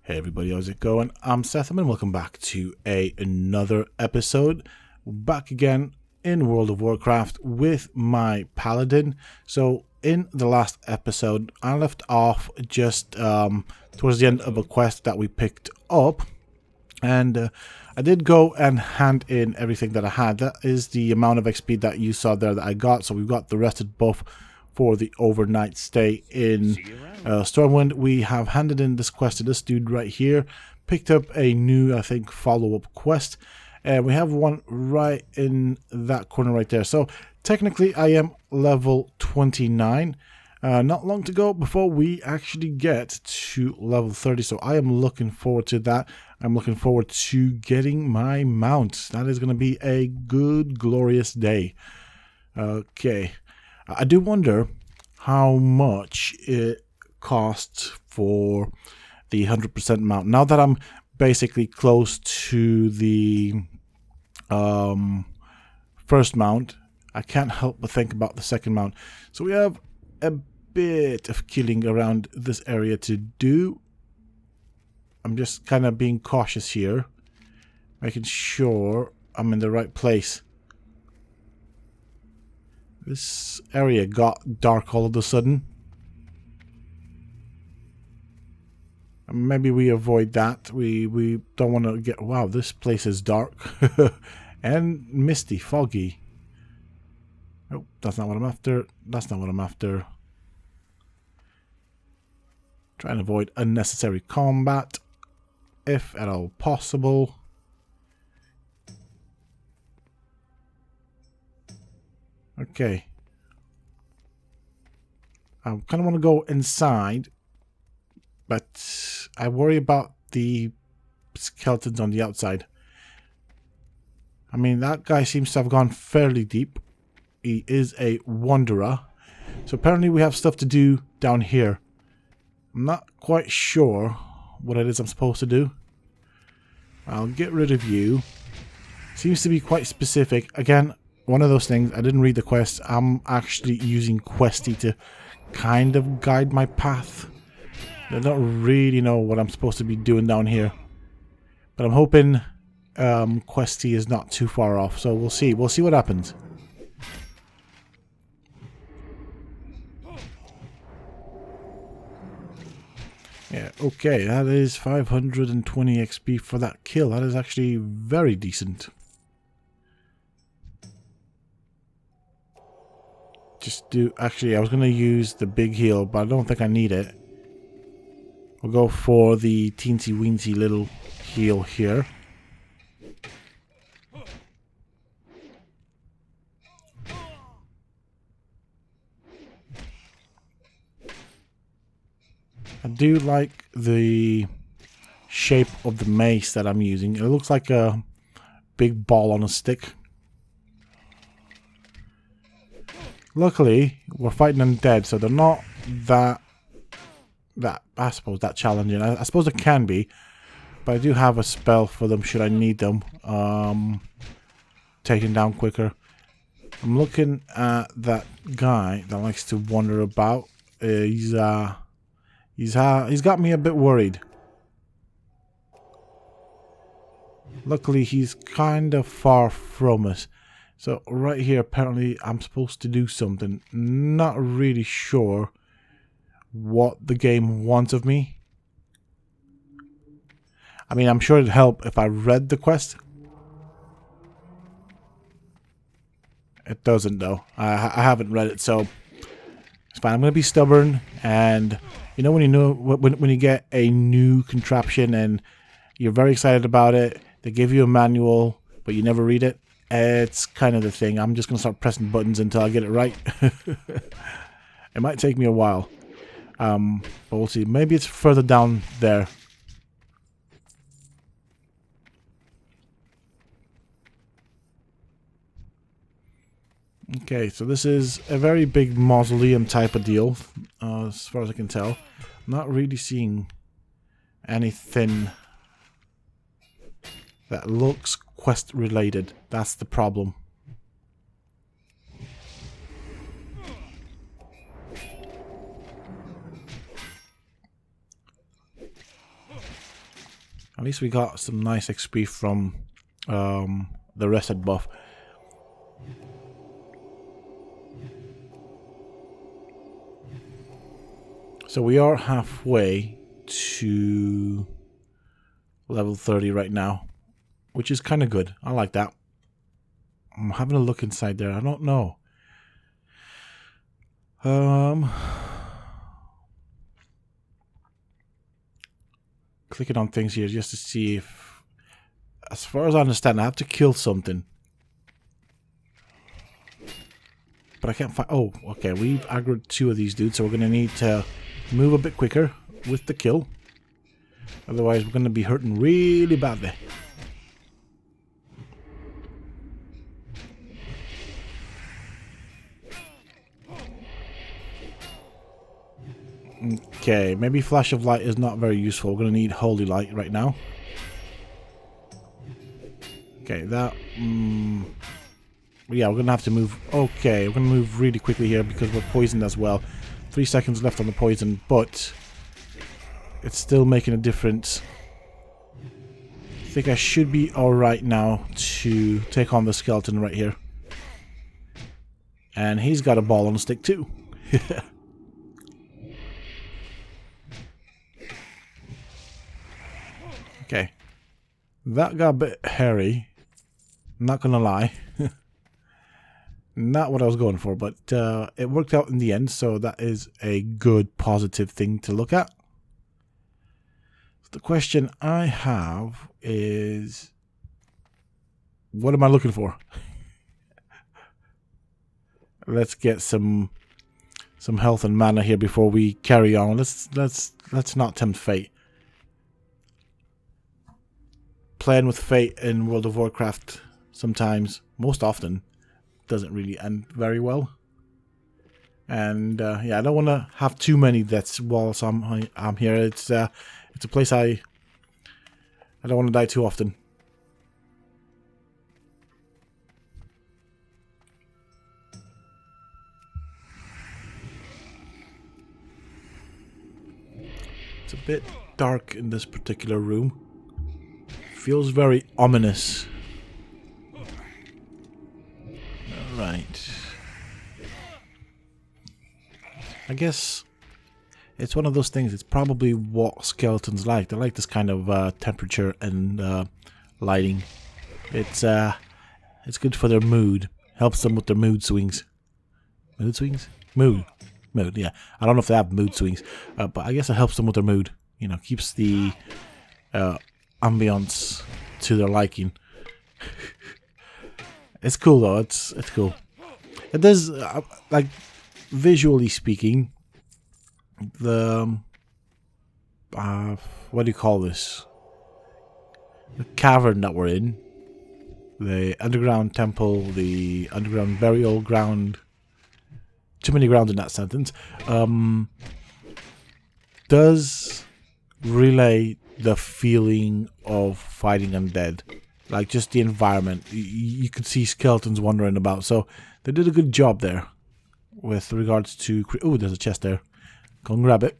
Hey everybody, how's it going? I'm Sethum and welcome back to another episode. Back again in World of Warcraft with my Paladin. So in the last episode, I left off just towards the end of a quest that we picked up. And I did go and hand in everything that I had. That is the amount of XP that you saw there that I got. So we've got the rested buff for the overnight stay in Stormwind. We have handed in this quest to this dude right here. Picked up a new, I think, follow-up quest. And we have one right in that corner right there. So technically I am level 29. Not long to go before we actually get to level 30. So I am looking forward to that. I'm looking forward to getting my mount. That is going to be a good, glorious day. Okay. I do wonder how much it costs for the 100% mount. Now that I'm basically close to the first mount, I can't help but think about the second mount. So we have a bit of killing around this area to do. I'm just kind of being cautious here, making sure I'm in the right place. This area got dark all of a sudden. Maybe we avoid that. We don't want to get... Wow, this place is dark. And misty, foggy. Oh, that's not what I'm after. That's not what I'm after. Try and avoid unnecessary combat, if at all possible. Okay. I kind of want to go inside, but I worry about the skeletons on the outside. I mean, that guy seems to have gone fairly deep. He is a wanderer. So apparently we have stuff to do down here. I'm not quite sure what it is I'm supposed to do. I'll get rid of you. Seems to be quite specific. Again, one of those things, I didn't read the quest. I'm actually using Questy to kind of guide my path. I don't really know what I'm supposed to be doing down here. But I'm hoping Questy is not too far off. So we'll see. We'll see what happens. Yeah, okay. That is 520 XP for that kill. That is actually very decent. Actually, I was going to use the big heal, but I don't think I need it. We'll go for the teensy weensy little heal here. I do like the shape of the mace that I'm using. It looks like a big ball on a stick. Luckily, we're fighting undead, so they're not that I suppose that challenging. I suppose it can be, but I do have a spell for them should I need them. Taken down quicker. I'm looking at that guy that likes to wander about. He's got me a bit worried. Luckily, he's kind of far from us. So right here, apparently, I'm supposed to do something. Not really sure what the game wants of me. I mean, I'm sure it'd help if I read the quest. It doesn't, though. I haven't read it, so it's fine. I'm going to be stubborn, and you know when you get a new contraption and you're very excited about it, they give you a manual, but you never read it. It's kind of the thing. I'm just going to start pressing buttons until I get it right. It might take me a while. But we'll see. Maybe it's further down there. Okay, so this is a very big mausoleum type of deal, as far as I can tell. I'm not really seeing anything that looks quest related. That's the problem. At least we got some nice XP from the reset buff. So we are halfway to level 30 right now, which is kind of good. I like that. I'm having a look inside there. I don't know. Clicking on things here just to see if, as far as I understand, I have to kill something. But I can't find... Oh, okay. We've aggroed 2 of these dudes, so we're going to need to move a bit quicker with the kill. Otherwise, we're going to be hurting really badly. Okay, maybe Flash of Light is not very useful. We're going to need Holy Light right now. Okay, that... yeah, we're going to have to move... Okay, we're going to move really quickly here because we're poisoned as well. 3 seconds left on the poison, but it's still making a difference. I think I should be alright now to take on the skeleton right here. And he's got a ball on a stick too. Okay. That got a bit hairy. Not gonna lie. Not what I was going for, but it worked out in the end, so that is a good, positive thing to look at. The question I have is, what am I looking for? Let's get some health and mana here before we carry on. Let's not tempt fate. Playing with fate in World of Warcraft sometimes, most often, doesn't really end very well. And yeah, I don't want to have too many deaths whilst I'm here. It's a place I don't want to die too often. It's a bit dark in this particular room. Feels very ominous. Alright. I guess it's one of those things. It's probably what skeletons like. They like this kind of temperature and lighting. It's good for their mood. Helps them with their mood swings. Mood swings? Mood. Yeah. I don't know if they have mood swings, but I guess it helps them with their mood. You know, keeps the ambience to their liking. It's cool though. It's cool. It does like visually speaking. The what do you call this? The cavern that we're in, the underground temple, the underground burial ground. Too many grounds in that sentence. Does relay the feeling of fighting undead, like just the environment. You could see skeletons wandering about, so they did a good job there with regards to... Oh, there's a chest there. Go and grab it.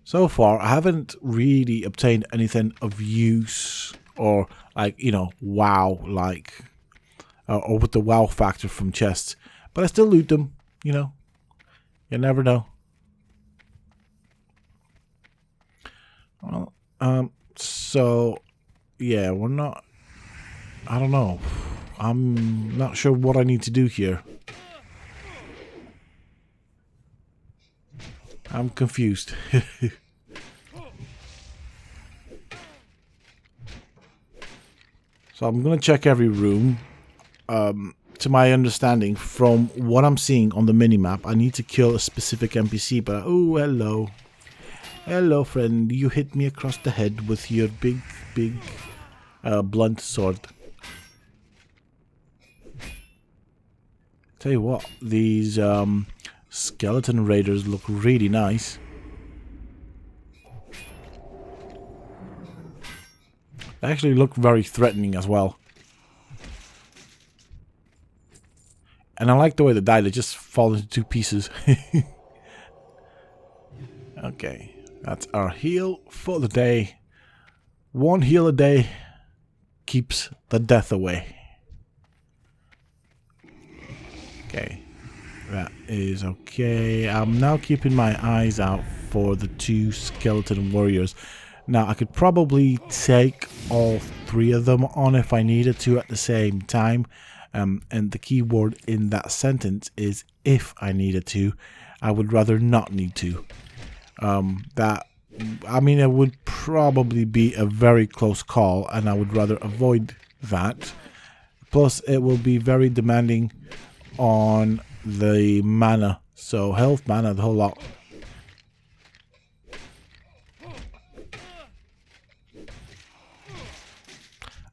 So far, I haven't really obtained anything of use or, like, you know, wow, like, or with the wow factor from chests, but I still loot them. You know, you never know. Well, so, yeah, we're not... I don't know. I'm not sure what I need to do here. I'm confused. So I'm going to check every room. To my understanding, from what I'm seeing on the minimap, I need to kill a specific NPC, but... Oh, hello. Hello, friend. You hit me across the head with your big, blunt sword. Tell you what, these skeleton raiders look really nice. They actually look very threatening as well. And I like the way they die. They just fall into 2 pieces. Okay. That's our heal for the day. 1 heal a day keeps the death away. Okay, that is okay. I'm now keeping my eyes out for the 2 skeleton warriors. Now, I could probably take all 3 of them on if I needed to at the same time. And the key word in that sentence is if I needed to. I would rather not need to. It would probably be a very close call, and I would rather avoid that. Plus, it will be very demanding on the mana. So, health, mana, the whole lot.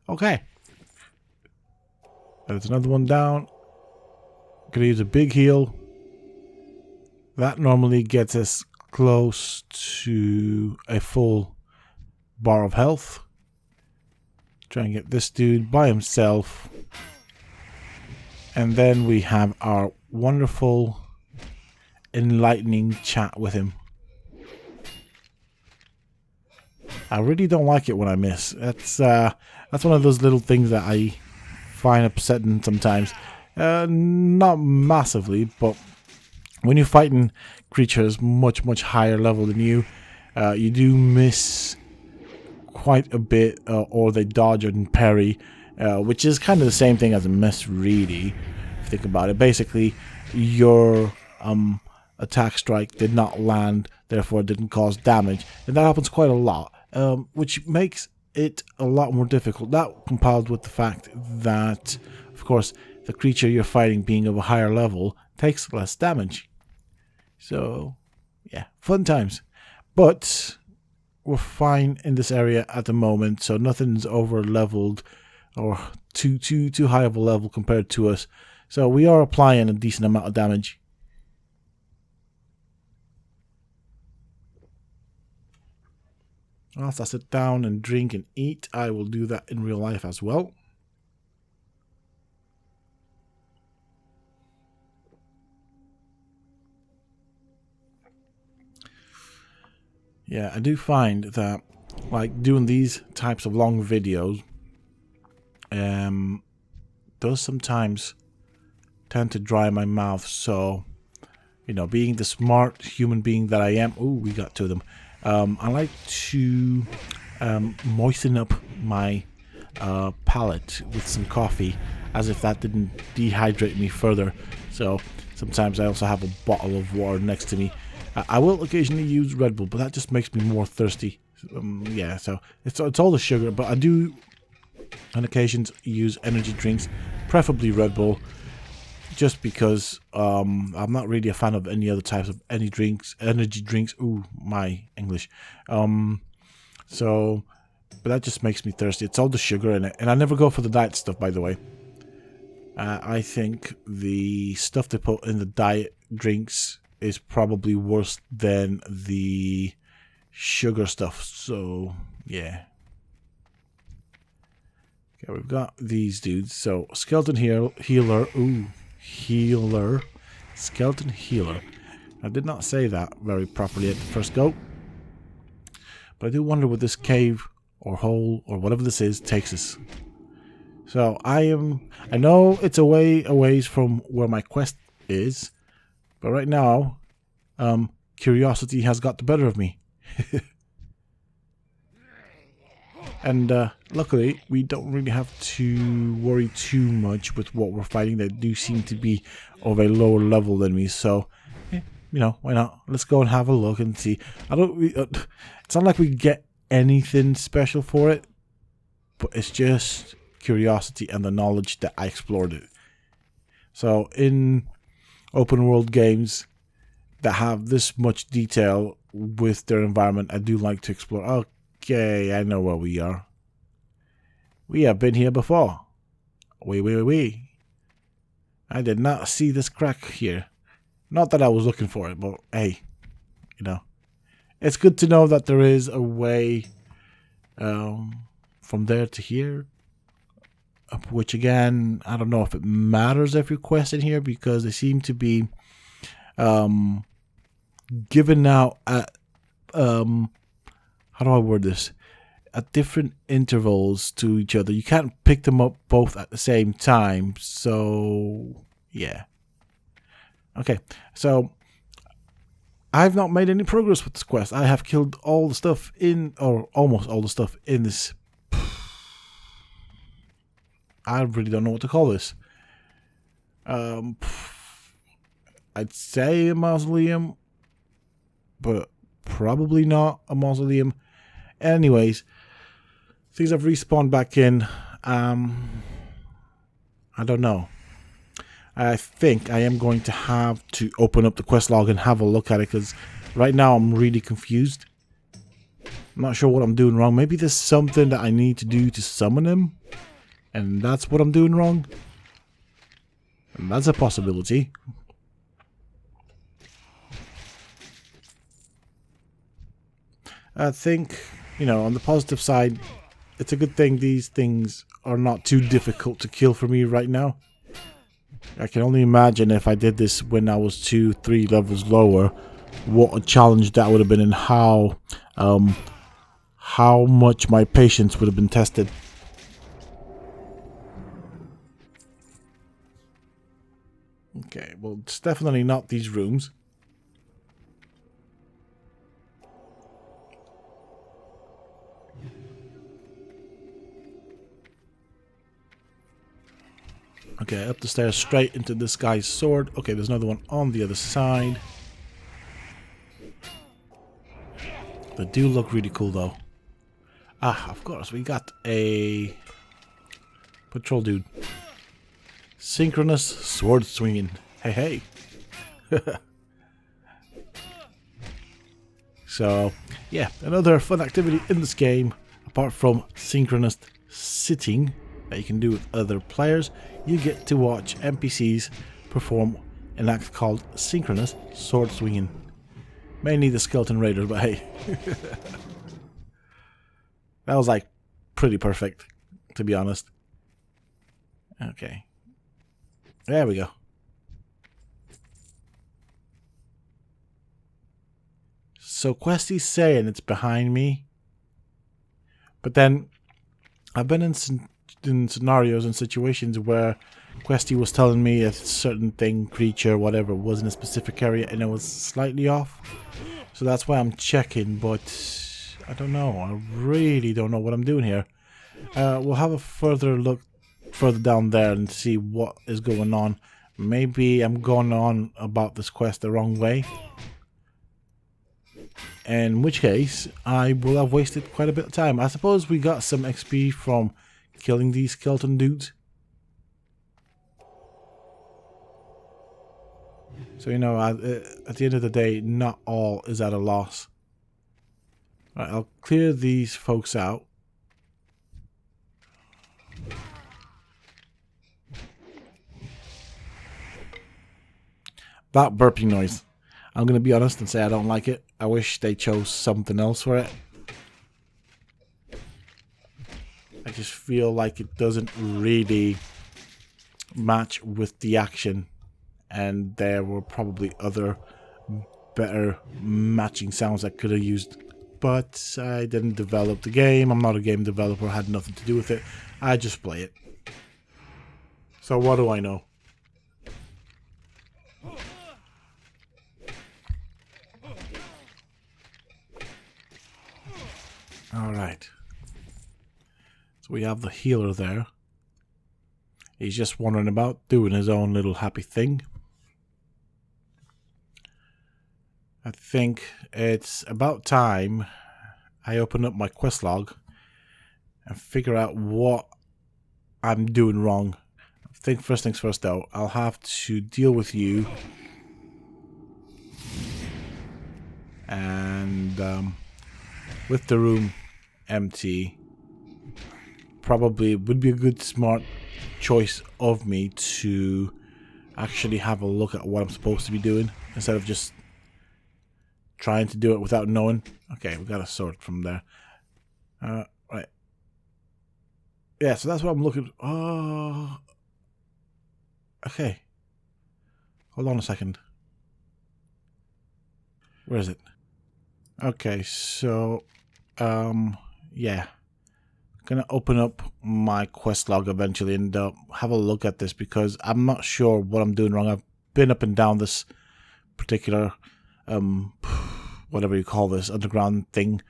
Okay. There's another one down. Gonna use a big heal. That normally gets us close to a full bar of health. Try and get this dude by himself. And then we have our wonderful, enlightening chat with him. I really don't like it when I miss. That's one of those little things that I find upsetting sometimes. Not massively, but when you're fighting creatures much higher level than you, you do miss quite a bit, or they dodge and parry, which is kind of the same thing as a miss, really, if you think about it. Basically, your attack strike did not land, therefore it didn't cause damage, and that happens quite a lot, which makes it a lot more difficult. That compiled with the fact that, of course, the creature you're fighting being of a higher level takes less damage. So, yeah, fun times. But we're fine in this area at the moment, so nothing's over leveled or too high of a level compared to us. So we are applying a decent amount of damage. Whilst I sit down and drink and eat, I will do that in real life as well. Yeah, I do find that, like, doing these types of long videos does sometimes tend to dry my mouth. So, you know, being the smart human being that I am, ooh, we got 2 of them. I like to moisten up my palate with some coffee, as if that didn't dehydrate me further. So sometimes I also have a bottle of water next to me. I will occasionally use Red Bull, but that just makes me more thirsty. Yeah, so it's all the sugar, but I do on occasions use energy drinks, preferably Red Bull, just because I'm not really a fan of any other types of energy drinks. Ooh, my English. So, but that just makes me thirsty. It's all the sugar in it, and I never go for the diet stuff, by the way. I think the stuff they put in the diet drinks is probably worse than the sugar stuff. So, yeah. Okay, we've got these dudes. So, skeleton healer. Ooh, healer. Skeleton healer. I did not say that very properly at the first go. But I do wonder what this cave or hole or whatever this is takes us. So, I know it's a ways from where my quest is. But right now, curiosity has got the better of me. And luckily, we don't really have to worry too much with what we're fighting. They do seem to be of a lower level than me. So, you know, why not? Let's go and have a look and see. It's not like we get anything special for it, but it's just curiosity and the knowledge that I explored it. So, in open world games that have this much detail with their environment, I do like to explore. Okay, I know where we are. We have been here before. We. I did not see this crack here. Not that I was looking for it, but hey, you know, it's good to know that there is a way from there to here. Which again, I don't know if it matters if you're questing here, because they seem to be given out at how do I word this? At different intervals to each other. You can't pick them up both at the same time. So, yeah. Okay, so I've not made any progress with this quest. I have killed all the stuff in, or almost all the stuff in this. I really don't know what to call this. I'd say a mausoleum, but probably not a mausoleum. Anyways, things have respawned back in. I don't know. I think I am going to have to open up the quest log and have a look at it, because right now I'm really confused. I'm not sure what I'm doing wrong. Maybe there's something that I need to do to summon him, and that's what I'm doing wrong. And that's a possibility. I think, you know, on the positive side, it's a good thing these things are not too difficult to kill for me right now. I can only imagine if I did this when I was 2-3 levels lower, what a challenge that would have been, and how much my patience would have been tested. Okay, well, it's definitely not these rooms. Okay, up the stairs straight into this guy's sword. Okay, there's another one on the other side. They do look really cool though. Ah, of course, we got a patrol dude. Synchronous sword swinging. Hey, hey. So, yeah, another fun activity in this game, apart from synchronous sitting that you can do with other players. You get to watch NPCs perform an act called synchronous sword swinging. Mainly the skeleton raiders, but hey. That was like pretty perfect, to be honest. Okay. There we go. So Questy's saying it's behind me. But then I've been in scenarios and situations where Questy was telling me a certain thing, creature, whatever, was in a specific area and it was slightly off. So that's why I'm checking, but I don't know. I really don't know what I'm doing here. We'll have a further look further down there and see what is going on. Maybe I'm going on about this quest the wrong way. In which case, I will have wasted quite a bit of time. I suppose we got some XP from killing these skeleton dudes. So, you know, at the end of the day, not all is at a loss. Right, I'll clear these folks out. That burping noise. I'm going to be honest and say I don't like it. I wish they chose something else for it. I just feel like it doesn't really match with the action. And there were probably other better matching sounds I could have used. But I didn't develop the game. I'm not a game developer. I had nothing to do with it. I just play it. So what do I know? Alright. So we have the healer there. He's just wandering about, doing his own little happy thing. I think it's about time I open up my quest log and figure out what I'm doing wrong. I think first things first though, I'll have to deal with you. And with the room empty, probably would be a good smart choice of me to actually have a look at what I'm supposed to be doing instead of just trying to do it without knowing. Okay, we got a sword from there. Right. Yeah, so that's what I'm looking. Oh, okay. Hold on a second. Where is it? Okay, so, yeah. Gonna open up my quest log eventually and have a look at this because I'm not sure what I'm doing wrong. I've been up and down this particular, whatever you call this, underground thing.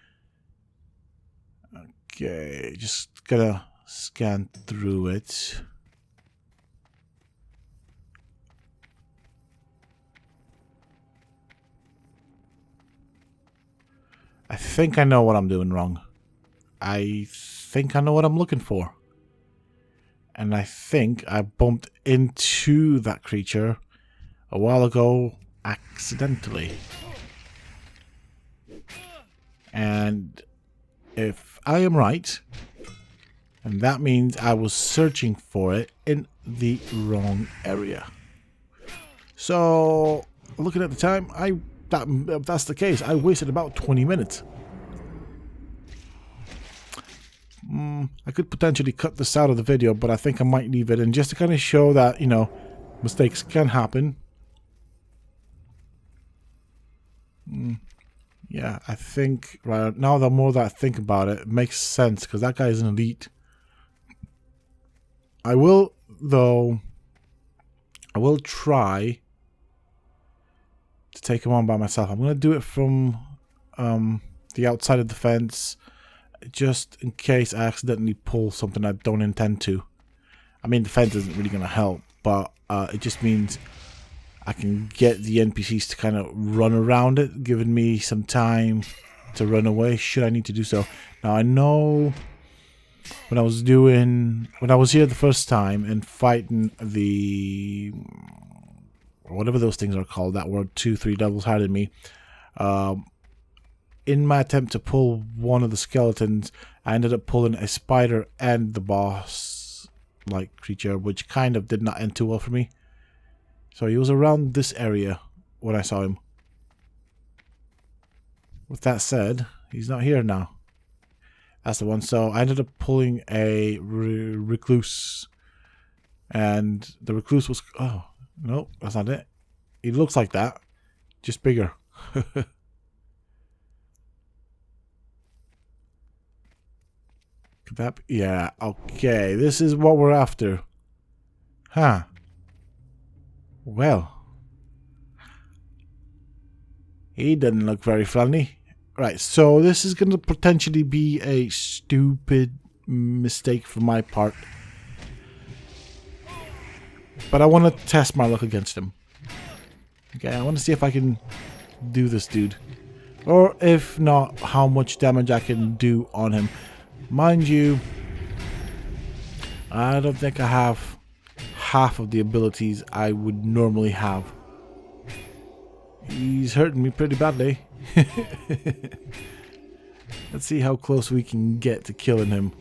Okay, just gonna scan through it. I think I know what I'm doing wrong. I think I know what I'm looking for. And I think I bumped into that creature a while ago accidentally. And if I am right, and that means I was searching for it in the wrong area. So, looking at the time, if that's the case, I wasted about 20 minutes. I could potentially cut this out of the video, but I think I might leave it in just to kind of show that, you know, mistakes can happen. Yeah, I think, right now the more that I think about it, it makes sense, because that guy is an elite. I will, though, I will try to take him on by myself. I'm going to do it from the outside of the fence, just in case I accidentally pull something I don't intend to. I mean, the fence isn't really going to help, but it just means I can get the NPCs to kind of run around it, giving me some time to run away should I need to do so. Now, I know when I was here the first time and fighting the, whatever those things are called, that were 2-3 levels higher than me, in my attempt to pull one of the skeletons, I ended up pulling a spider and the boss-like creature, which kind of did not end too well for me. So he was around this area when I saw him. With that said, he's not here now. That's the one. So I ended up pulling a recluse. And the recluse was... Oh, no, that's not it. He looks like that, just bigger. Could that be? Yeah, okay. This is what we're after. Huh. Well. He doesn't look very friendly. Right, so this is going to potentially be a stupid mistake from my part. But I want to test my luck against him. Okay, I want to see if I can do this dude. Or if not, how much damage I can do on him. Mind you, I don't think I have half of the abilities I would normally have. He's hurting me pretty badly. Let's see how close we can get to killing him.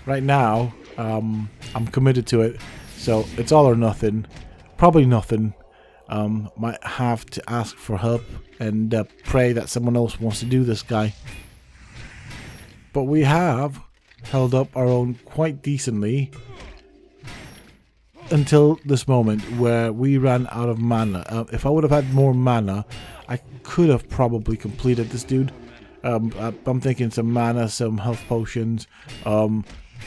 Right now, I'm committed to it, so it's all or nothing. Probably nothing. Might have to ask for help and pray that someone else wants to do this guy. But we have held up our own quite decently until this moment where we ran out of mana. If I would have had more mana, I could have probably completed this dude. I'm thinking some mana, some health potions,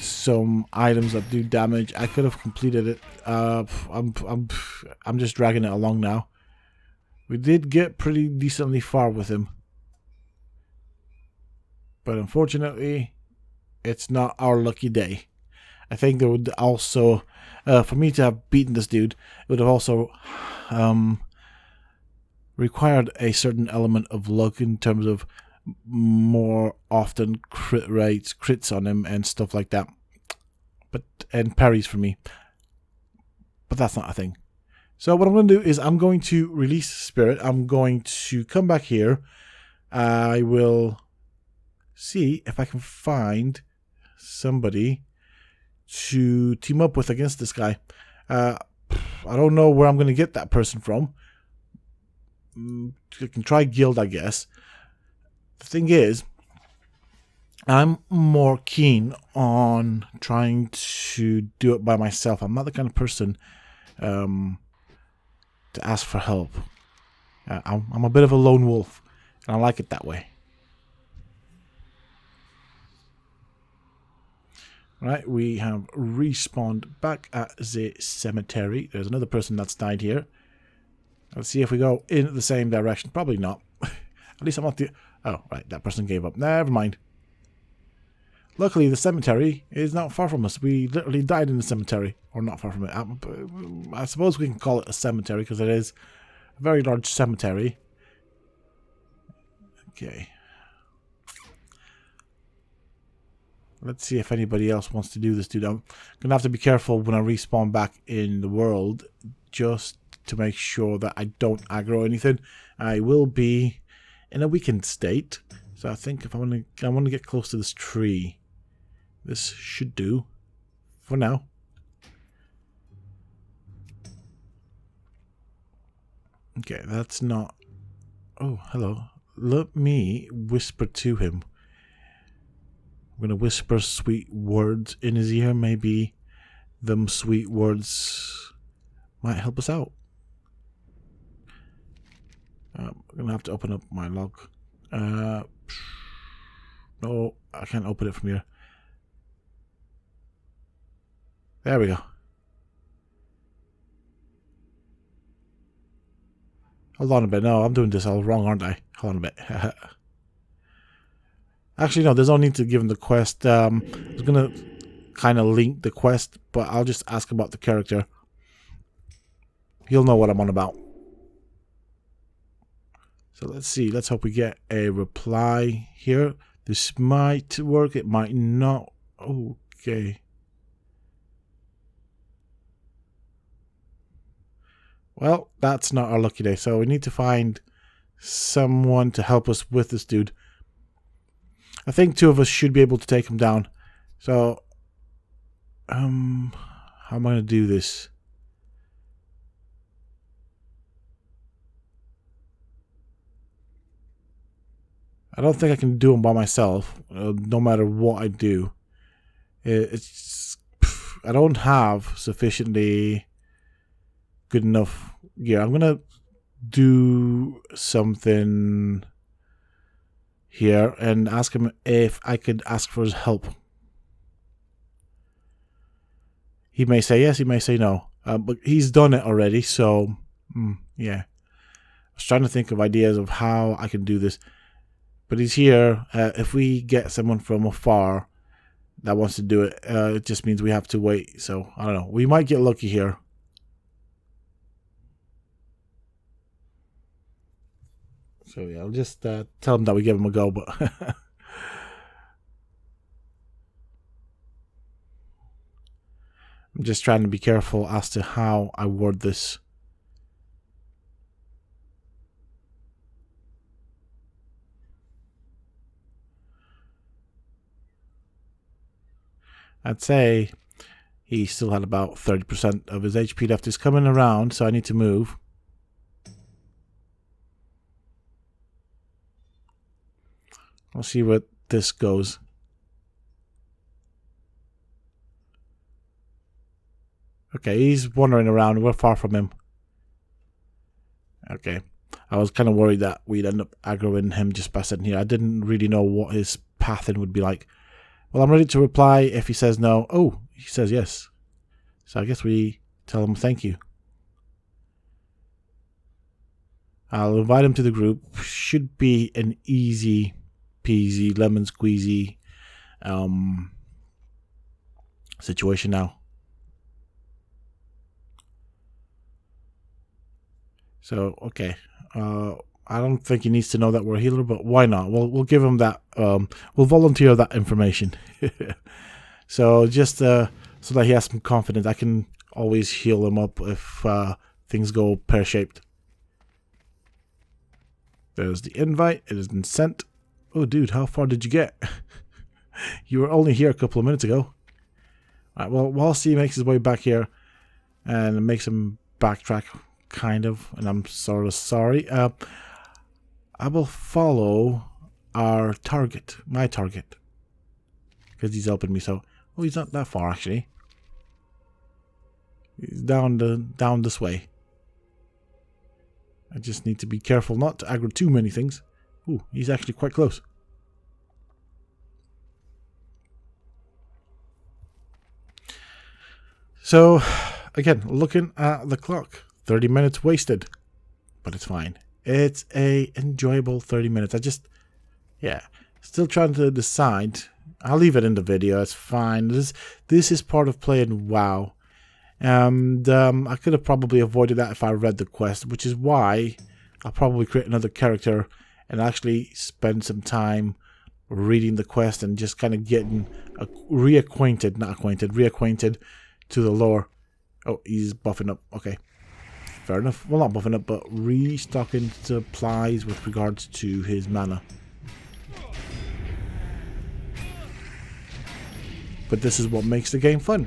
some items that do damage. I could have completed it. I'm just dragging it along now. We did get pretty decently far with him, but unfortunately, it's not our lucky day. I think there would also, for me to have beaten this dude, it would have also required a certain element of luck in terms of more often crit rates, crits on him and stuff like that. And parries for me. But that's not a thing. So what I'm going to do is I'm going to release Spirit. I'm going to come back here. I will see if I can find somebody to team up with against this guy. I don't know where I'm going to get that person from. I can try guild, I guess. The thing is, I'm more keen on trying to do it by myself. I'm not the kind of person to ask for help. I'm a bit of a lone wolf. And I like it that way. Right, we have respawned back at the cemetery. There's another person that's died here. Let's see if we go in the same direction. Probably not. At least I'm not the... Oh, right, that person gave up. Never mind. Luckily, the cemetery is not far from us. We literally died in the cemetery. Or not far from it. I suppose we can call it a cemetery because it is a very large cemetery. Okay. Let's see if anybody else wants to do this, dude. I'm going to have to be careful when I respawn back in the world, just to make sure that I don't aggro anything. I will be in a weakened state, so I think if I want to get close to this tree, this should do for now. Okay, that's not... Oh, hello. Let me whisper to him. I'm going to whisper sweet words in his ear. Maybe them sweet words might help us out. I'm going to have to open up my log. No, I can't open it from here. There we go. Hold on a bit. No, I'm doing this all wrong, aren't I? Hold on a bit. Actually, no, there's no need to give him the quest. I was going to kind of link the quest, but I'll just ask about the character. He'll know what I'm on about. So let's see. Let's hope we get a reply here. This might work. It might not. Okay. Well, that's not our lucky day. So we need to find someone to help us with this dude. I think two of us should be able to take him down. So, how am I going to do this? I don't think I can do him by myself, no matter what I do. I don't have sufficiently good enough gear. I'm going to do something here and ask him if I could ask for his help. He may say yes, he may say no, but he's done it already, so yeah. I was trying to think of ideas of how I can do this, but he's here. If we get someone from afar that wants to do it, it just means we have to wait. So I don't know, we might get lucky here. So yeah, I'll just tell him that we give him a go, but I'm just trying to be careful as to how I word this. I'd say he still had about 30% of his HP left. He's coming around, so I need to move. We'll see where this goes. Okay, he's wandering around. We're far from him. Okay. I was kind of worried that we'd end up aggroing him just by sitting here. I didn't really know what his pathing would be like. Well, I'm ready to reply if he says no. Oh, he says yes. So I guess we tell him thank you. I'll invite him to the group. Should be an easy peasy, lemon squeezy situation now. So, okay. I don't think he needs to know that we're a healer, but why not? We'll give him that. We'll volunteer that information. So just so that he has some confidence, I can always heal him up if things go pear-shaped. There's the invite. It has been sent. Oh, dude, how far did you get? You were only here a couple of minutes ago. Alright, well, whilst he makes his way back here and makes him backtrack, kind of, and I'm sort of sorry, I will follow our target, my target, because he's helping me. So, oh, he's not that far actually. He's down this way. I just need to be careful not to aggro too many things. Ooh, he's actually quite close. So, again, looking at the clock, 30 minutes wasted, but it's fine. It's a enjoyable 30 minutes. I just, yeah, still trying to decide. I'll leave it in the video. It's fine. This is part of playing WoW, and I could have probably avoided that if I read the quest, which is why I'll probably create another character and actually spend some time reading the quest and just kind of getting reacquainted to the lore. Oh, he's buffing up. Okay. Fair enough. Well, not buffing up, but restocking supplies with regards to his mana. But this is what makes the game fun.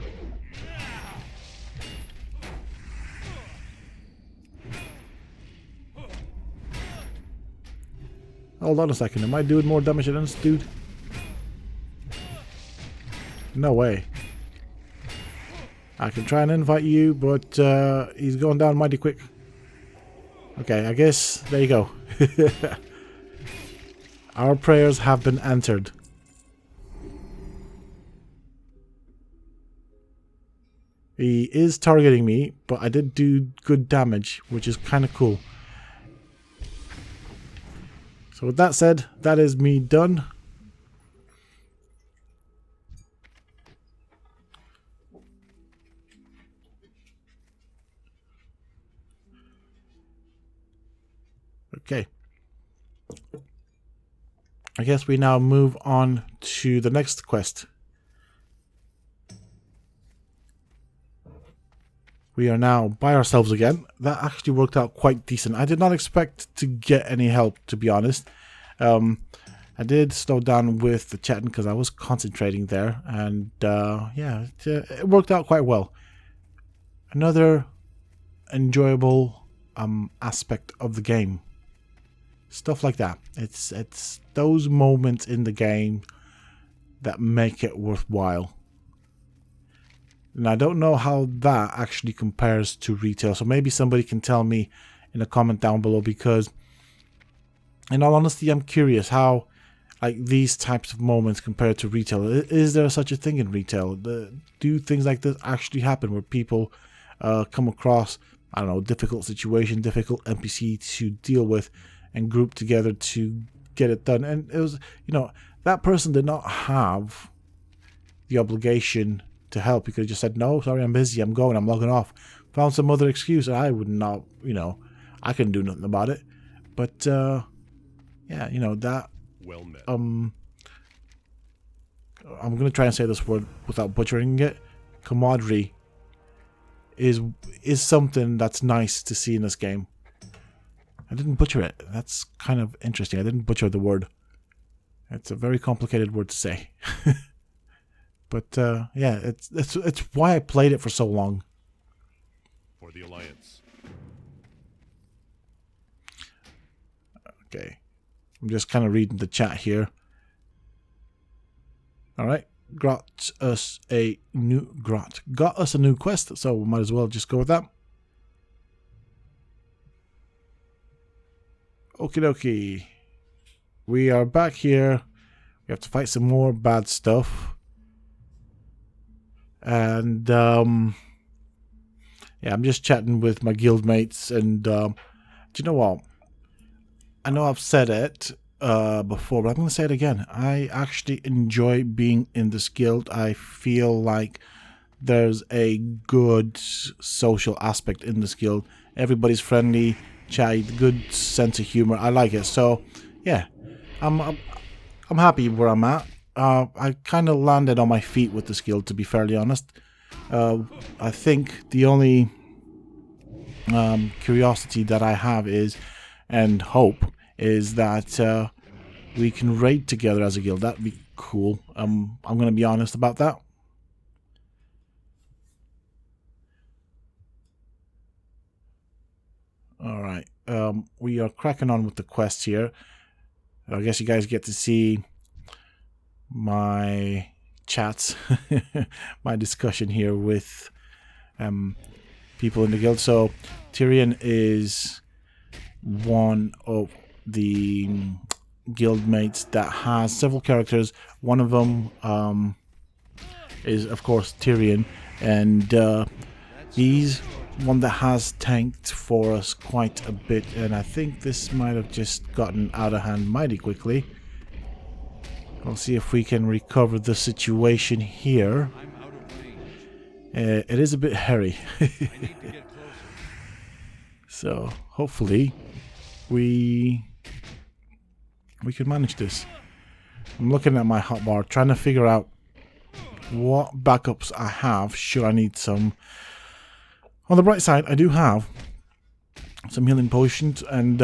Hold on a second. Am I doing more damage than this dude? No way. I can try and invite you, but he's going down mighty quick. Okay, I guess there you go. Our prayers have been answered. He is targeting me, but I did do good damage, which is kind of cool. So with that said, that is me done. Okay. I guess we now move on to the next quest. We are now by ourselves again. That actually worked out quite decent. I did not expect to get any help, to be honest. I did slow down with the chatting because I was concentrating there. And yeah, it worked out quite well. Another enjoyable aspect of the game. Stuff like that. It's those moments in the game that make it worthwhile. And I don't know how that actually compares to retail. So maybe somebody can tell me in a comment down below, because in all honesty, I'm curious how like these types of moments compare to retail. Is there such a thing in retail? Do things like this actually happen where people come across, I don't know, difficult situation, difficult NPC to deal with and group together to get it done? And it was, you know, that person did not have the obligation to help. He could have just said, no, sorry, I'm busy, I'm going, I'm logging off. Found some other excuse. I would not, you know, I couldn't do nothing about it. But, yeah, you know, that, well met. I'm going to try and say this word without butchering it. Camaraderie is something that's nice to see in this game. I didn't butcher it. That's kind of interesting. I didn't butcher the word. It's a very complicated word to say. But yeah, it's why I played it for so long. For the Alliance. Okay, I'm just kind of reading the chat here. All right, got us a new quest, so we might as well just go with that. Okie dokie, we are back here. We have to fight some more bad stuff. And yeah, I'm just chatting with my guild mates, and do you know what? I know I've said it before, but I'm going to say it again. I actually enjoy being in this guild. I feel like there's a good social aspect in this guild. Everybody's friendly, chatty, good sense of humor. I like it. So yeah, I'm happy where I'm at. I kind of landed on my feet with this guild, to be fairly honest. I think the only curiosity that I have is, and hope, is that we can raid together as a guild. That'd be cool. I'm going to be honest about that. Alright, we are cracking on with the quest here. I guess you guys get to see my chats, my discussion here with people in the guild. So Tyrion is one of the guildmates that has several characters. One of them is, of course, Tyrion, and he's one that has tanked for us quite a bit, and I think this might have just gotten out of hand mighty quickly. I'll see if we can recover the situation here. It is a bit hairy. So hopefully we can manage this. I'm looking at my hotbar, trying to figure out what backups I have should I need some. On the bright side, I do have some healing potions, and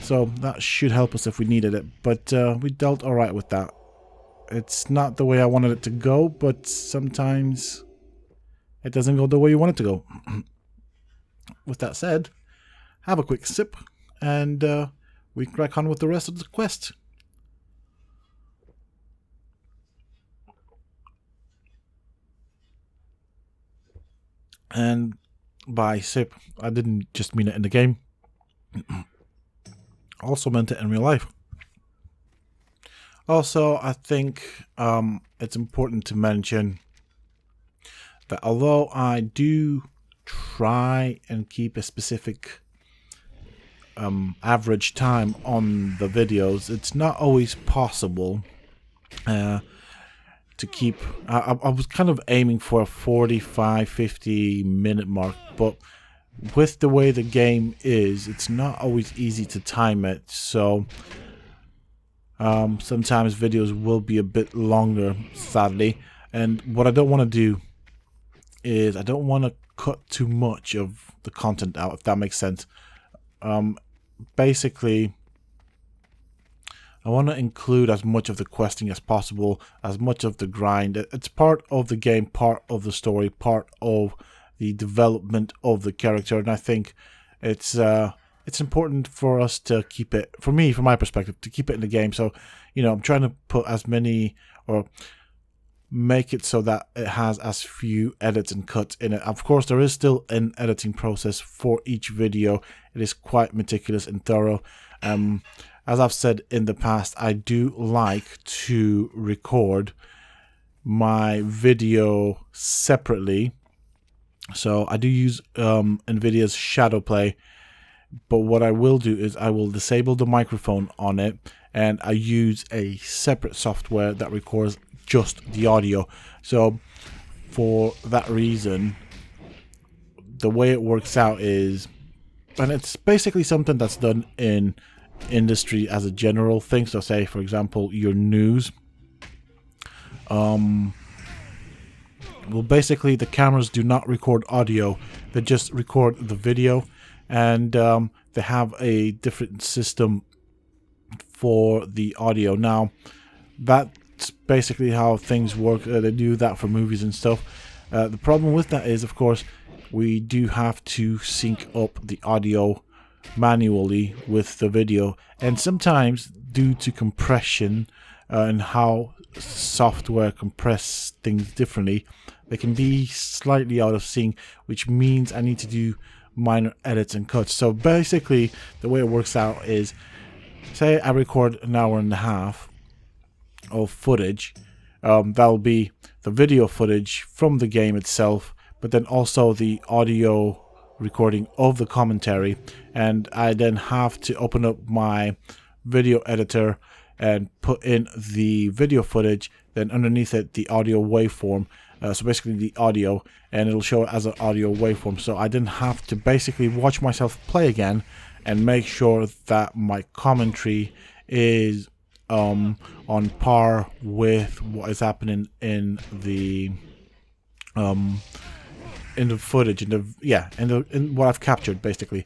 so that should help us if we needed it, but we dealt alright with that. It's not the way I wanted it to go, but sometimes it doesn't go the way you want it to go. With that said, have a quick sip, and we crack on with the rest of the quest. And by sip, I didn't just mean it in the game. Also meant it in real life. Also, I think it's important to mention that although I do try and keep a specific average time on the videos, it's not always possible to keep. I was kind of aiming for a 45-50 minute mark, but with the way the game is, it's not always easy to time it, so sometimes videos will be a bit longer, sadly. And what I don't want to do is I don't want to cut too much of the content out, if that makes sense. Basically, I want to include as much of the questing as possible, as much of the grind. It's part of the game, part of the story, part of the development of the character, and I think it's important for us to keep it, for me, from my perspective, to keep it in the game. So, I'm trying to put as many, or make it so that it has as few edits and cuts in it. Of course, there is still an editing process for each video. It is quite meticulous and thorough. As I've said in the past, I do like to record my video separately. So I do use NVIDIA's Shadow Play. But what I will do is I will disable the microphone on it, and I use a separate software that records just the audio. So for that reason, the way it works out is, and it's basically something that's done in industry as a general thing. So say, for example, your news. Well, basically the cameras do not record audio, they just record the video. And they have a different system for the audio. Now, that's basically how things work. They do that for movies and stuff. The problem with that is, of course, we do have to sync up the audio manually with the video. And sometimes, due to compression and how software compress things differently, they can be slightly out of sync, which means I need to do minor edits and cuts. So basically the way it works out is, say I record an hour and a half of footage, that'll be the video footage from the game itself, but then also the audio recording of the commentary, and I then have to open up my video editor and put in the video footage, then underneath it the audio waveform. So basically the audio, and it'll show it as an audio waveform. So I didn't have to basically watch myself play again and make sure that my commentary is on par with what is happening in the footage, in what I've captured, basically.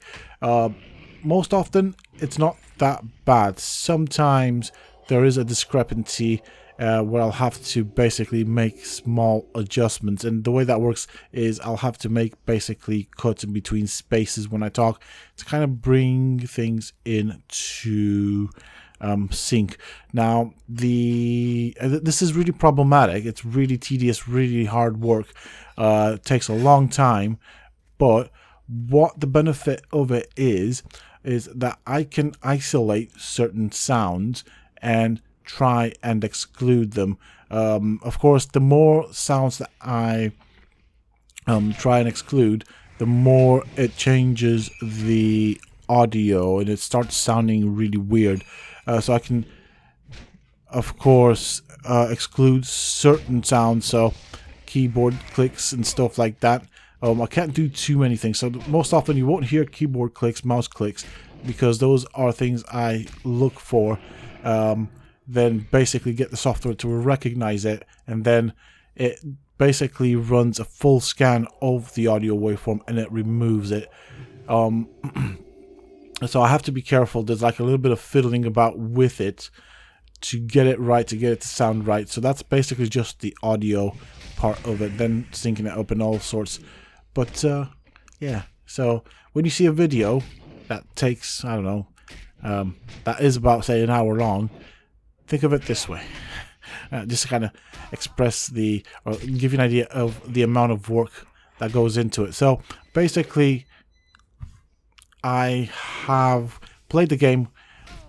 Most often it's not that bad. Sometimes there is a discrepancy where I'll have to basically make small adjustments, and the way that works is I'll have to make basically cuts in between spaces when I talk to kind of bring things into sync. Now, this is really problematic. It's really tedious, really hard work. It takes a long time, but what the benefit of it is that I can isolate certain sounds and try and exclude them. Of course, the more sounds that I try and exclude, the more it changes the audio and it starts sounding really weird. So I can, of course, exclude certain sounds, so keyboard clicks and stuff like that. I can't do too many things, so most often you won't hear keyboard clicks, mouse clicks, because those are things I look for. Then basically get the software to recognize it, and then it basically runs a full scan of the audio waveform and it removes it. So I have to be careful. There's like a little bit of fiddling about with it to get it right, to get it to sound right. So that's basically just the audio part of it, then syncing it up and all sorts. But yeah, so when you see a video that takes, I don't know, that is about, say, an hour long, think of it this way. Just to kind of express or give you an idea of the amount of work that goes into it. So basically, I have played the game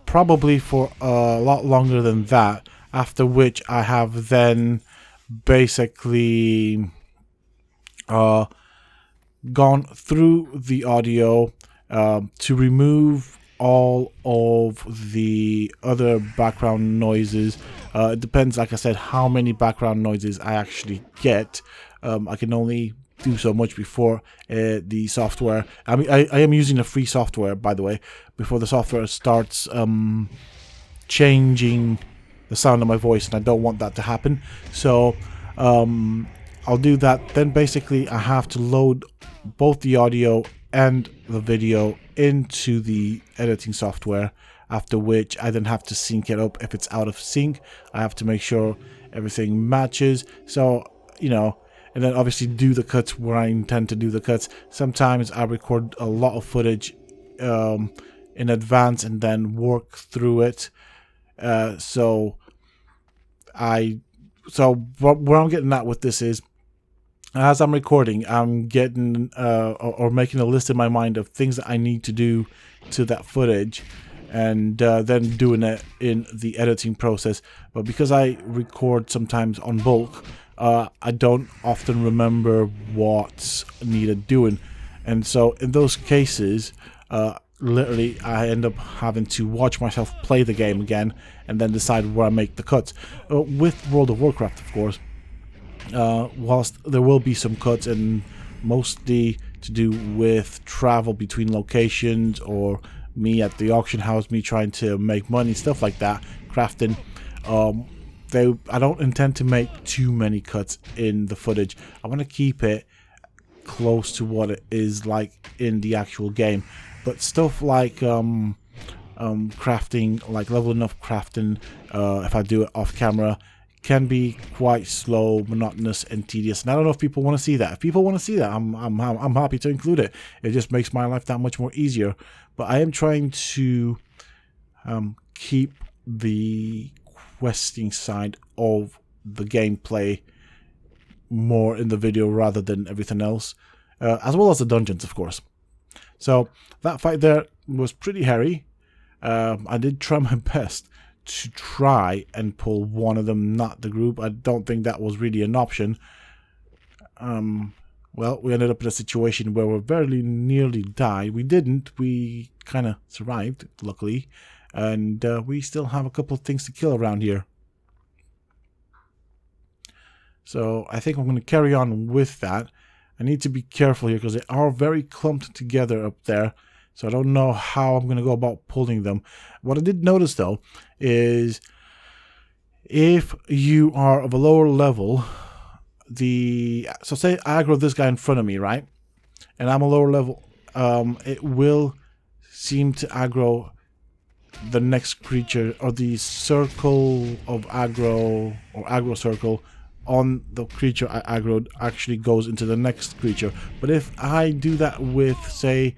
probably for a lot longer than that, after which I have then basically gone through the audio to remove all of the other background noises. It depends, like I said, how many background noises I actually get. I can only do so much before the software. I mean, I am using a free software, by the way, before the software starts changing the sound of my voice, and I don't want that to happen. So I'll do that. Then basically I have to load both the audio and the video into the editing software, after which I then have to sync it up. If it's out of sync, I have to make sure everything matches. So, you know, and then obviously do the cuts where I intend to do the cuts. Sometimes I record a lot of footage in advance and then work through it. So where I'm getting at with this is, as I'm recording, I'm getting or making a list in my mind of things that I need to do to that footage, and then doing it in the editing process. But because I record sometimes on bulk, I don't often remember what's needed doing, and so in those cases, literally I end up having to watch myself play the game again and then decide where I make the cuts. With World of Warcraft, of course, whilst there will be some cuts, and mostly to do with travel between locations, or me at the auction house, me trying to make money, stuff like that, crafting, I don't intend to make too many cuts in the footage. I want to keep it close to what it is like in the actual game. But stuff like crafting, like leveling up crafting, if I do it off camera, can be quite slow, monotonous, and tedious. And I don't know if people want to see that. If people want to see that, I'm happy to include it. It just makes my life that much more easier. But I am trying to keep the questing side of the gameplay more in the video rather than everything else, as well as the dungeons, of course. So that fight there was pretty hairy. I did try my best to try and pull one of them, not the group. I don't think that was really an option. Well, we ended up in a situation where we very nearly died. We didn't. We kind of survived, luckily. And we still have a couple of things to kill around here. So I think I'm going to carry on with that. I need to be careful here because they are very clumped together up there. So I don't know how I'm going to go about pulling them. What I did notice, though, is if you are of a lower level, so say I aggro this guy in front of me, right? And I'm a lower level, it will seem to aggro the next creature, or the circle of aggro, or aggro circle on the creature I aggroed actually goes into the next creature. But if I do that with, say,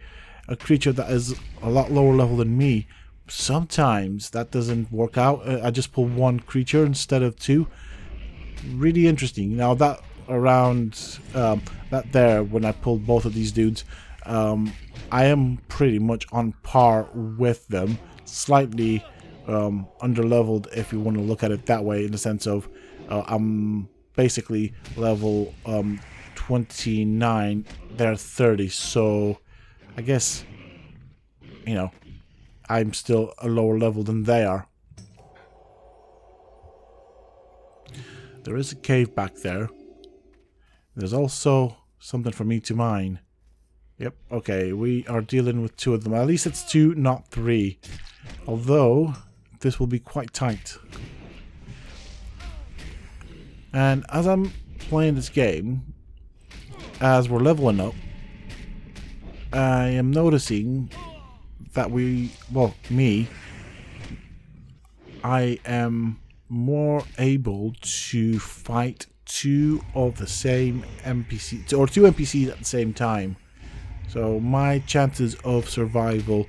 a creature that is a lot lower level than me, sometimes that doesn't work out. I just pull one creature instead of two. Really interesting. Now that around that there, when I pulled both of these dudes, I am pretty much on par with them, slightly underleveled, if you want to look at it that way, in the sense of I'm basically level 29, they're 30, so I guess, you know, I'm still a lower level than they are. There is a cave back there. There's also something for me to mine. Yep, okay, we are dealing with 2 of them. At least it's 2, not 3. Although, this will be quite tight. And as I'm playing this game, as we're leveling up, I am noticing that I am more able to fight 2 of the same NPCs, or 2 NPCs at the same time. So my chances of survival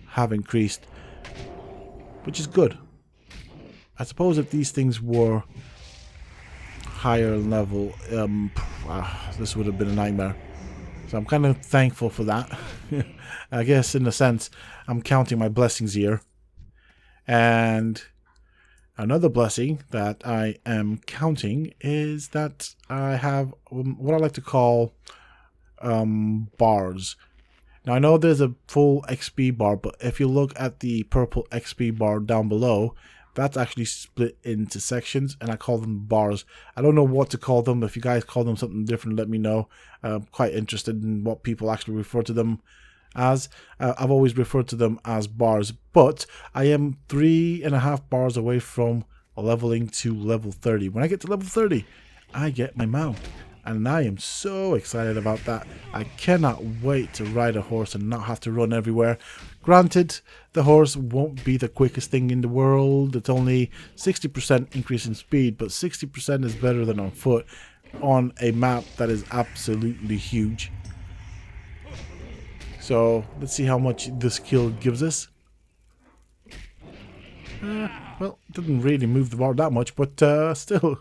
have increased, which is good. I suppose if these things were higher level, this would have been a nightmare. So I'm kind of thankful for that. I guess in a sense, I'm counting my blessings here. And another blessing that I am counting is that I have what I like to call bars. Now I know there's a full XP bar, but if you look at the purple XP bar down below, that's actually split into sections, and I call them bars. I don't know what to call them. If you guys call them something different, let me know. I'm quite interested in what people actually refer to them as. I've always referred to them as bars, but I am 3.5 bars away from leveling to level 30. When I get to level 30, I get my mount, and I am so excited about that. I cannot wait to ride a horse and not have to run everywhere. Granted, the horse won't be the quickest thing in the world. It's only 60% increase in speed, but 60% is better than on foot on a map that is absolutely huge. So let's see how much this skill gives us. Well, it didn't really move the bar that much, but still,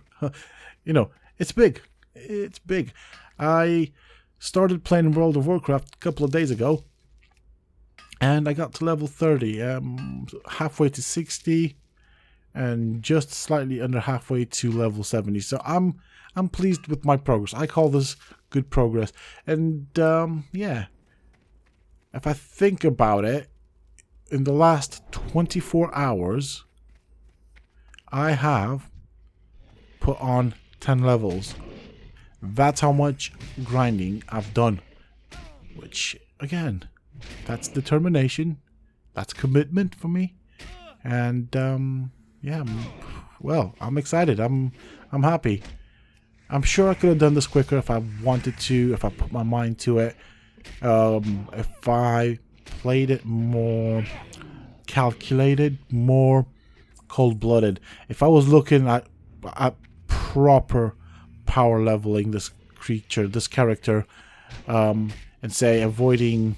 you know, it's big. It's big. I started playing World of Warcraft a couple of days ago, and I got to level 30, halfway to 60, and just slightly under halfway to level 70. So I'm pleased with my progress. I call this good progress. And yeah, if I think about it, in the last 24 hours, I have put on 10 levels. That's how much grinding I've done. Which, again, that's determination. That's commitment for me. And yeah, well, I'm excited. I'm happy. I'm sure I could have done this quicker if I wanted to, if I put my mind to it. If I played it more calculated, more cold-blooded. If I was looking at proper power leveling this creature, this character, and say avoiding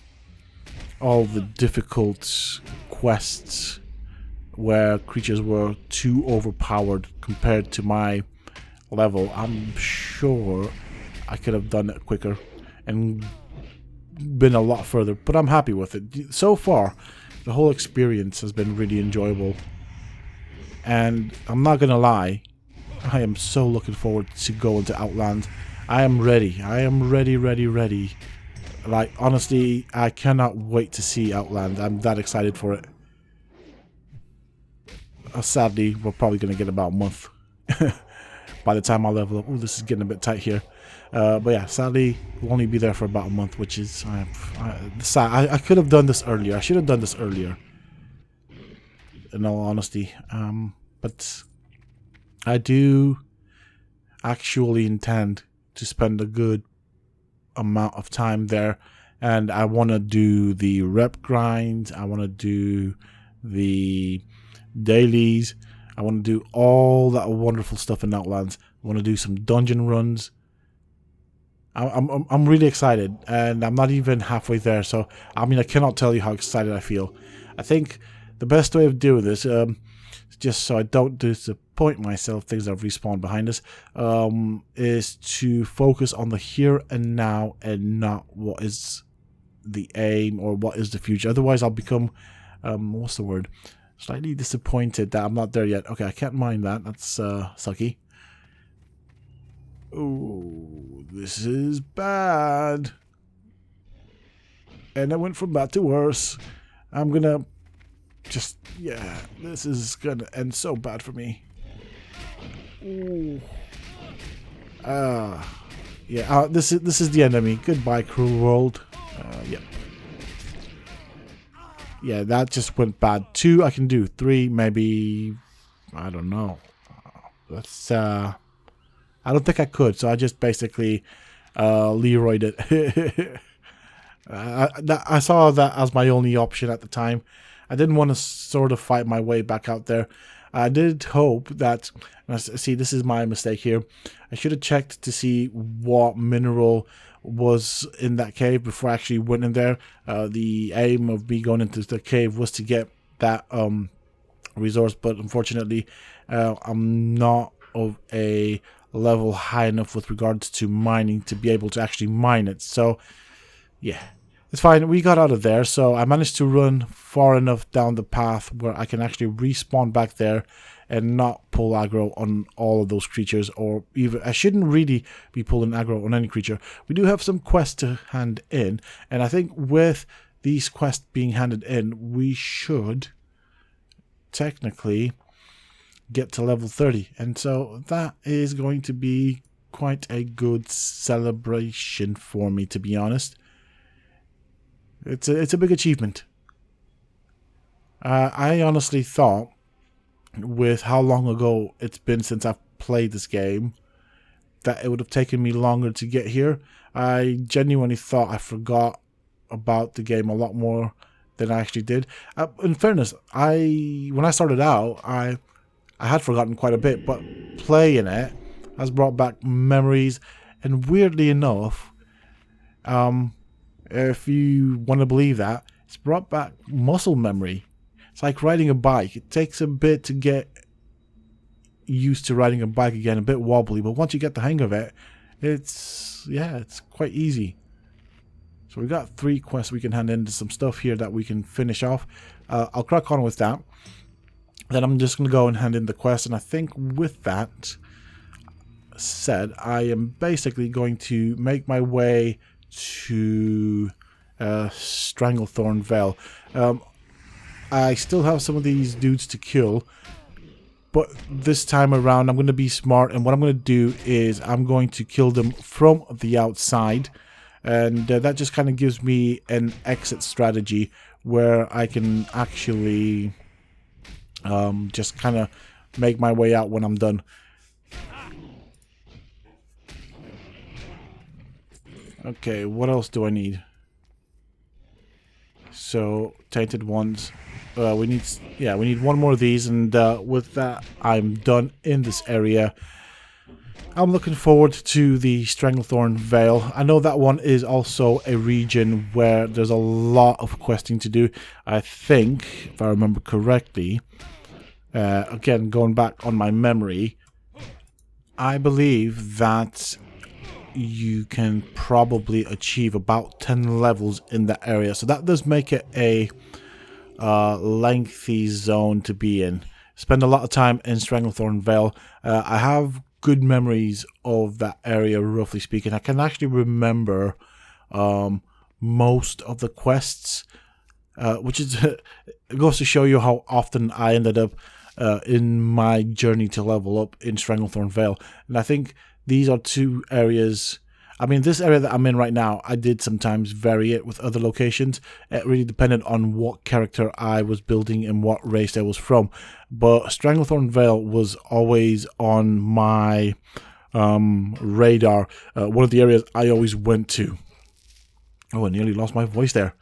all the difficult quests where creatures were too overpowered compared to my level, I'm sure I could have done it quicker and been a lot further, but I'm happy with it. So far, the whole experience has been really enjoyable, and I'm not gonna lie, I am so looking forward to going to Outland. I am ready. I am ready. Like, honestly, I cannot wait to see Outland. I'm that excited for it. Sadly, we're probably going to get about a month by the time I level up. Oh, this is getting a bit tight here. But yeah, sadly, we'll only be there for about a month, which is sad. I could have done this earlier. I should have done this earlier, in all honesty. But I do actually intend to spend a good amount of time there, and I want to do the rep grind. I want to do the dailies. I want to do all that wonderful stuff in Outlands. I want to do some dungeon runs. I'm really excited, and I'm not even halfway there. So I mean, I cannot tell you how excited I feel. I think the best way of doing this, just so I don't disappoint myself, things that have respawned behind us, is to focus on the here and now and not what is the aim or what is the future. Otherwise, I'll become, what's the word? Slightly disappointed that I'm not there yet. Okay, I can't mind that. That's sucky. Oh, this is bad. And I went from bad to worse. I'm gonna just, yeah, this is gonna end so bad for me. Ooh. Yeah, this is the enemy. Goodbye, cruel world. Yep. Yeah, that just went bad. 2 I can do. 3 maybe, I don't know. Let's I don't think I could, so I just basically Leroyed it. I saw that as my only option at the time. I didn't want to sort of fight my way back out there. I did hope that, see, this is my mistake here. I should have checked to see what mineral was in that cave before I actually went in there. The aim of me going into the cave was to get that resource, but unfortunately I'm not of a level high enough with regards to mining to be able to actually mine it. So yeah, it's fine. We got out of there, so I managed to run far enough down the path where I can actually respawn back there and not pull aggro on all of those creatures, or even, I shouldn't really be pulling aggro on any creature. We do have some quests to hand in, and I think with these quests being handed in, we should technically get to level 30, and so that is going to be quite a good celebration for me, to be honest. It's a big achievement. I honestly thought, with how long ago it's been since I've played this game, that it would have taken me longer to get here. I genuinely thought I forgot about the game a lot more than I actually did. In fairness, when I started out, I had forgotten quite a bit, but playing it has brought back memories, and weirdly enough, if you want to believe that, it's brought back muscle memory. It's like riding a bike. It takes a bit to get used to riding a bike again, a bit wobbly, but once you get the hang of it, it's quite easy. So we got 3 quests we can hand into some stuff here that we can finish off. I'll crack on with that. Then I'm just going to go and hand in the quest, and I think with that said, I am basically going to make my way to Stranglethorn Vale. I still have some of these dudes to kill, but this time around I'm going to be smart, and what I'm going to do is I'm going to kill them from the outside, and that just kind of gives me an exit strategy where I can actually just kind of make my way out when I'm done. Okay, what else do I need? So, tainted ones. We need 1 more of these, and with that, I'm done in this area. I'm looking forward to the Stranglethorn Vale. I know that one is also a region where there's a lot of questing to do. I think, if I remember correctly, again, going back on my memory, I believe that you can probably achieve about 10 levels in that area, so that does make it a lengthy zone to be in. Spend a lot of time in Stranglethorn Vale. I have good memories of that area, roughly speaking. I can actually remember most of the quests, which is it goes to show you how often I ended up in my journey to level up in Stranglethorn Vale. And I think these are 2 areas. I mean, this area that I'm in right now, I did sometimes vary it with other locations. It really depended on what character I was building and what race I was from. But Stranglethorn Vale was always on my radar. One of the areas I always went to. Oh, I nearly lost my voice there.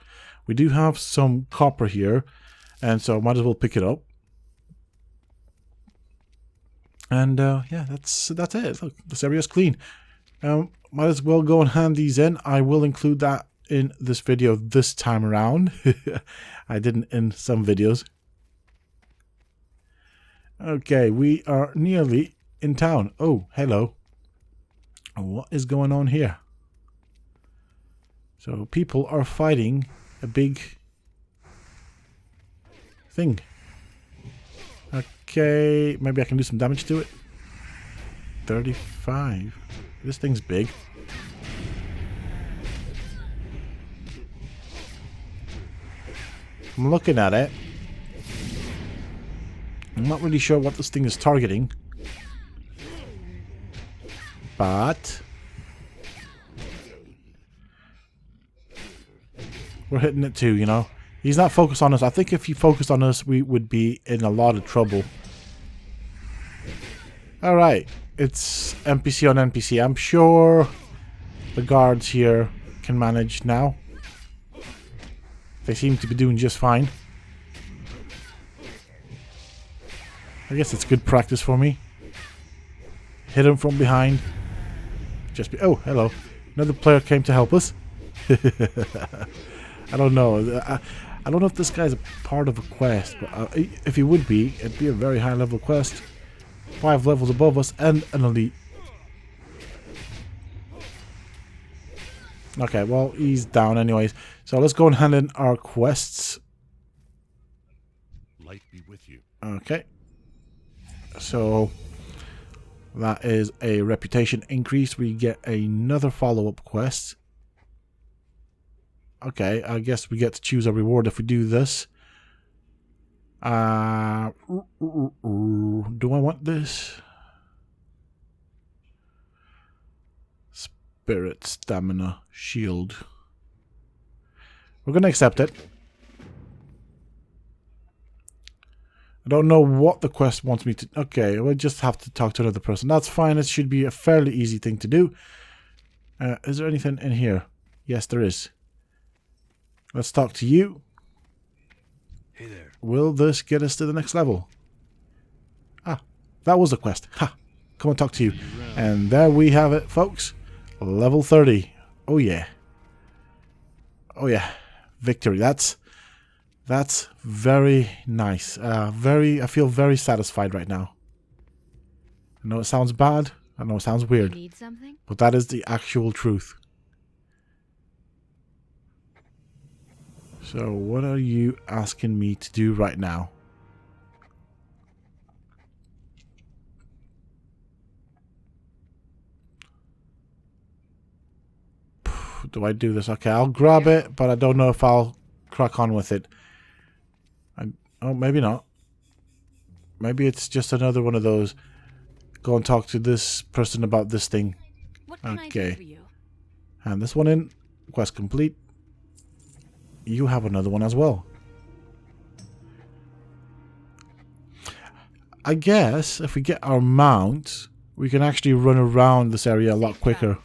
We do have some copper here, and so I might as well pick it up. And yeah, that's it. Look, this area's clean. Might as well go and hand these in. I will include that in this video this time around. I didn't in some videos. Okay, we are nearly in town. Oh, hello. What is going on here? So people are fighting a big thing. Okay, maybe I can do some damage to it. 35. This thing's big. I'm looking at it. I'm not really sure what this thing is targeting. But we're hitting it too, you know. He's not focused on us. I think if he focused on us, we would be in a lot of trouble. Alright. It's NPC on NPC. I'm sure the guards here can manage now. They seem to be doing just fine. I guess it's good practice for me. Hit him from behind. Just be... Oh, hello. Another player came to help us. I don't know. I don't know if this guy's a part of a quest, but if he would be, it'd be a very high level quest. 5 levels above us and an elite. Okay, well, he's down anyways. So let's go and hand in our quests. Light be with you. Okay. So that is a reputation increase. We get another follow-up quest. Okay, I guess we get to choose a reward if we do this. Do I want this? Spirit, stamina, shield. We're going to accept it. I don't know what the quest wants me to... Okay, we'll just have to talk to another person. That's fine. It should be a fairly easy thing to do. Is there anything in here? Yes, there is. Let's talk to you. Hey there. Will this get us to the next level? Ah, that was the quest. Ha! Come and talk to you. And there we have it, folks. Level 30. Oh yeah. Oh yeah. Victory. That's very nice. I feel very satisfied right now. I know it sounds bad. I know it sounds weird. Need something? But that is the actual truth. So what are you asking me to do right now? Do I do this? Okay, I'll grab it, but I don't know if I'll crack on with it. Oh, maybe not. Maybe it's just another one of those. Go and talk to this person about this thing. What can I do for you? And this one in. Quest complete. You have another one as well. I guess if we get our mount, we can actually run around this area a lot quicker.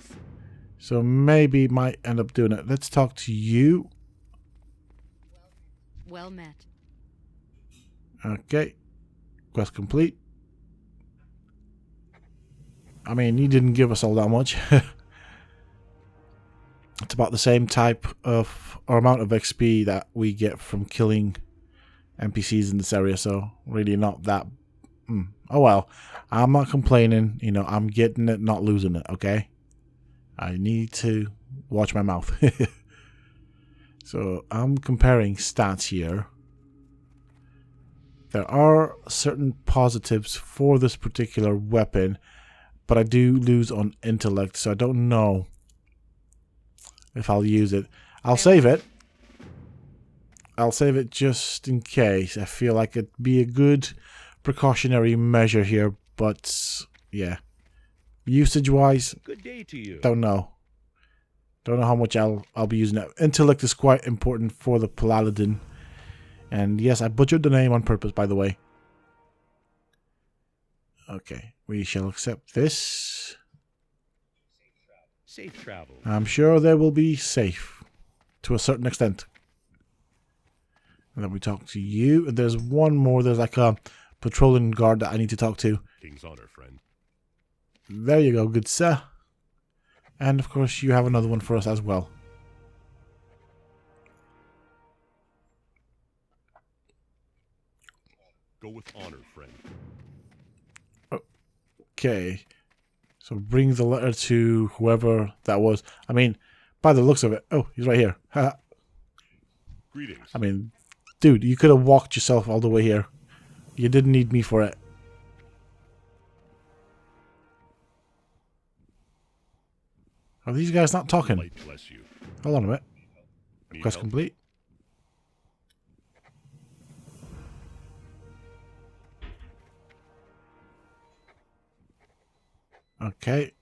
So maybe might end up doing it. Let's talk to you. Well met. Okay. Quest complete. I mean, he didn't give us all that much. It's about the same type of or amount of XP that we get from killing NPCs in this area, so really not that. Oh well, I'm not complaining. You know, I'm getting it, not losing it. Okay, I need to watch my mouth. So I'm comparing stats here. There are certain positives for this particular weapon, but I do lose on intellect, so I don't know if I'll use it. I'll save it. I'll save it just in case. I feel like it'd be a good precautionary measure here, but yeah. Usage-wise, Good day to you. don't know. Don't know how much I'll be using it. Intellect is quite important for the Paladin. And yes, I butchered the name on purpose, by the way. Okay, we shall accept this. Safe travel. I'm sure they will be safe to a certain extent. And then we talk to you. And there's one more. There's like a patrolling guard that I need to talk to. King's honor, friend. There you go, good sir. And of course, you have another one for us as well. Go with honor, friend. Okay. So bring the letter to whoever that was. I mean, by the looks of it. Oh, he's right here. Greetings. I mean, dude, you could have walked yourself all the way here. You didn't need me for it. Are these guys not talking? Light bless you. Hold on a minute. Need Quest help? complete. Okay.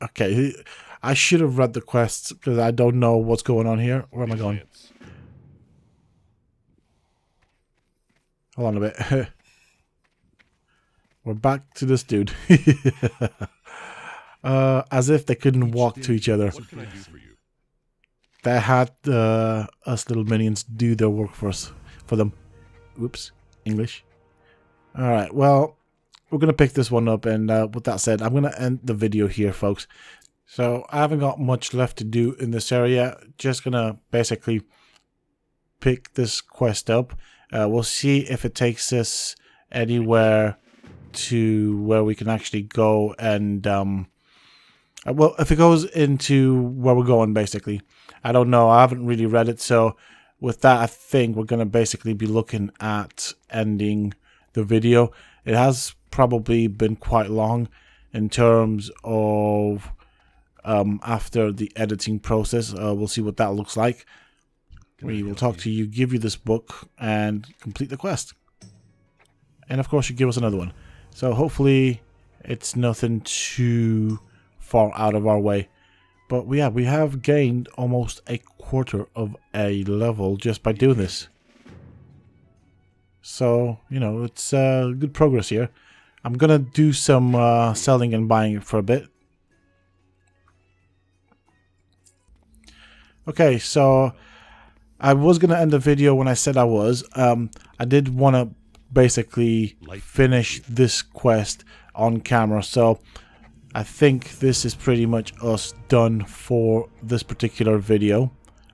Okay. I should have read the quests because I don't know what's going on here. Where am I going? Alliance. Hold on a bit. We're back to this dude. As if they couldn't walk to each other. What can I do for you? They had us little minions do their work for us, for them. Oops, English. All right, well, we're gonna pick this one up, and with that said, I'm gonna end the video here, folks. So I haven't got much left to do in this area. Just gonna basically pick this quest up. We'll see if it takes us anywhere to where we can actually go and well, if it goes into where we're going, basically. I don't know. I haven't really read it. So with that, I think we're going to basically be looking at ending the video. It has probably been quite long in terms of after the editing process. We'll see what that looks like. We will talk to you, give you this book, and complete the quest. And of course, you give us another one. So hopefully it's nothing too far out of our way. But yeah, we have gained almost a quarter of a level just by doing this. So, you know, it's good progress here. I'm going to do some selling and buying for a bit. Okay, so I was going to end the video when I said I was. I did want to basically finish this quest on camera. So I think this is pretty much us done for this particular video.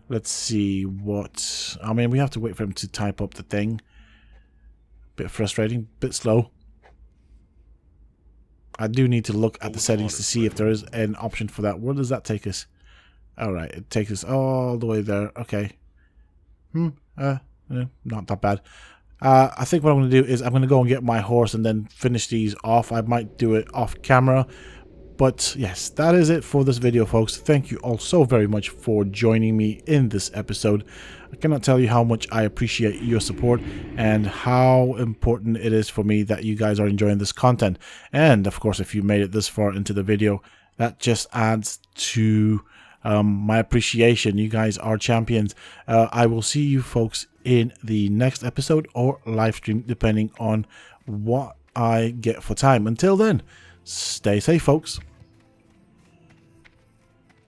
Let's see what... I mean, we have to wait for him to type up the thing. Bit frustrating, bit slow. I do need to look at the settings to see if there is an option for that. Where does that take us? Alright, it takes us all the way there. Okay. Not that bad. I think what I'm going to do is I'm going to go and get my horse and then finish these off. I might do it off camera. But yes, that is it for this video, folks. Thank you all so very much for joining me in this episode. I cannot tell you how much I appreciate your support and how important it is for me that you guys are enjoying this content. And of course, if you made it this far into the video, that just adds to my appreciation. You guys are champions. I will see you folks in the next episode or live stream, depending on what I get for time. Until then, stay safe, folks.